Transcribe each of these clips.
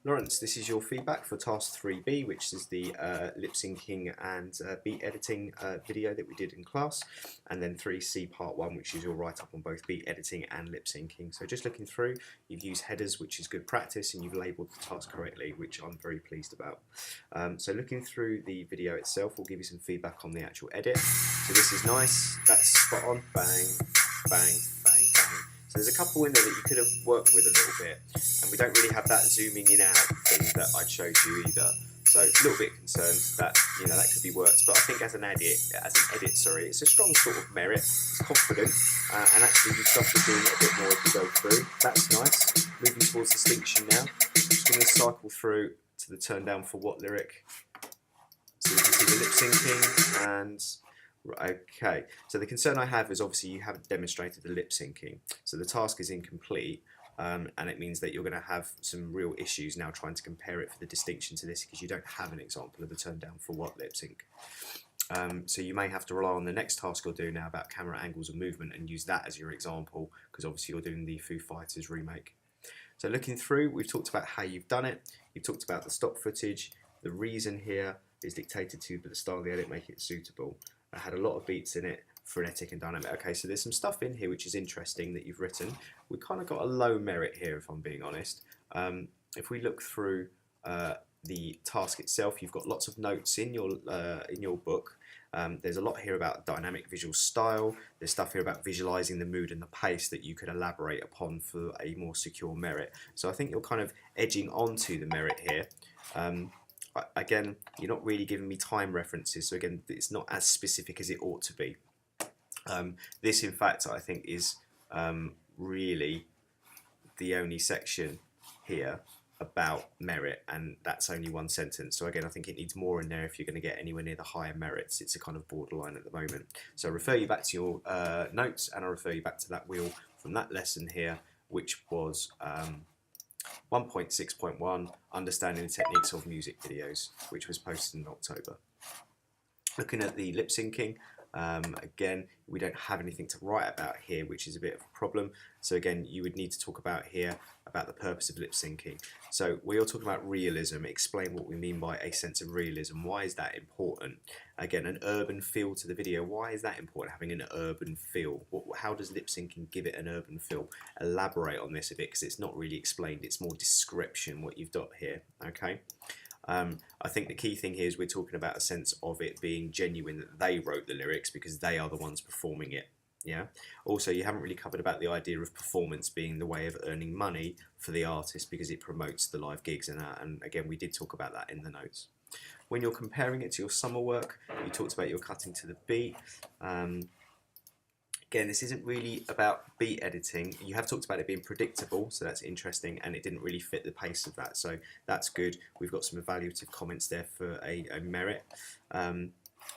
Lawrence, this is your feedback for task 3B, which is the lip syncing and beat editing video that we did in class, and then 3C part 1, which is your write-up on both beat editing and lip syncing. So just looking through, you've used headers, which is good practice, and you've labelled the task correctly, which I'm very pleased about. So looking through the video itself, we'll give you some feedback on the actual edit. So this is nice, that's spot on, bang, bang, bang, bang. So there's a couple in there that you could have worked with a little bit, and we don't really have that zooming in out thing that I'd showed you either. So a little bit concerned that that could be worked, but I think as an edit, it's a strong sort of merit. It's confident, and actually you've started doing it a bit more as we go through. That's nice. Moving towards the Synching now. I'm just going to cycle through to the turn down for what lyric. So you can see the lip syncing and. Okay, so the concern I have is obviously you haven't demonstrated the lip syncing, so the task is incomplete, and it means that you're going to have some real issues now trying to compare it for the distinction to this because you don't have an example of the turn down for what lip sync. So you may have to rely on the next task you'll do now about camera angles and movement and use that as your example because obviously you're doing the Foo Fighters remake. So looking through, we've talked about how you've done it, you've talked about the stock footage, the reason here is dictated to by the style of the edit, make it suitable. I had a lot of beats in it, frenetic and dynamic. Okay, so there's some stuff in here which is interesting that you've written. We've kind of got a low merit here, if I'm being honest. If we look through the task itself, you've got lots of notes in your book. There's a lot here about dynamic visual style. There's stuff here about visualizing the mood and the pace that you could elaborate upon for a more secure merit. So I think you're kind of edging onto the merit here. Again, you're not really giving me time references, so again, it's not as specific as it ought to be. This, in fact, I think is really the only section here about merit, and that's only one sentence. So again, I think it needs more in there if you're going to get anywhere near the higher merits. It's a kind of borderline at the moment. So I refer you back to your notes, and I refer you back to that wheel from that lesson here, which was 1.6.1, Understanding the Techniques of Music Videos, which was posted in October. Looking at the lip syncing, again, we don't have anything to write about here, which is a bit of a problem. So again, you would need to talk about here about the purpose of lip syncing. So we are talking about realism. Explain what we mean by a sense of realism. Why is that important? Again, an urban feel to the video. Why is that important, having an urban feel? How does lip syncing give it an urban feel? Elaborate on this a bit because it's not really explained. It's more description what you've got here. Okay. I think the key thing here is we're talking about a sense of it being genuine, that they wrote the lyrics because they are the ones performing it. Yeah. Also, you haven't really covered about the idea of performance being the way of earning money for the artist because it promotes the live gigs and that. And again, we did talk about that in the notes. When you're comparing it to your summer work, you talked about your cutting to the beat. Again, this isn't really about beat editing. You have talked about it being predictable, so that's interesting, and it didn't really fit the pace of that, so that's good. We've got some evaluative comments there for a merit.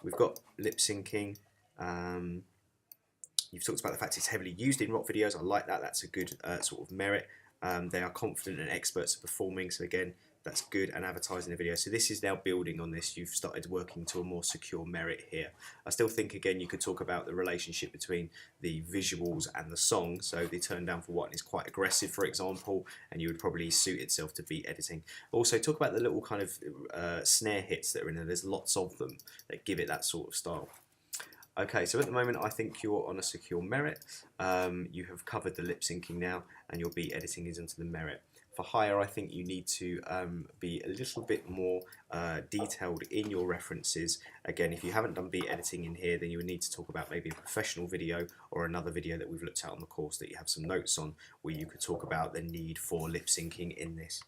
We've got lip syncing. You've talked about the fact it's heavily used in rock videos. I like that. That's a good sort of merit. They are confident and experts at performing, so again, that's good, and advertising the video. So this is now building on this. You've started working to a more secure merit here. I still think, again, you could talk about the relationship between the visuals and the song. So the turn down for what is quite aggressive, for example, and you would probably suit itself to beat editing. Also, talk about the little kind of snare hits that are in there. There's lots of them that give it that sort of style. Okay, so at the moment I think you're on a secure merit. You have covered the lip syncing now, and your beat editing is into the merit. For higher, I think you need to be a little bit more detailed in your references. Again, if you haven't done beat editing in here, then you would need to talk about maybe a professional video or another video that we've looked at on the course that you have some notes on, where you could talk about the need for lip syncing in this.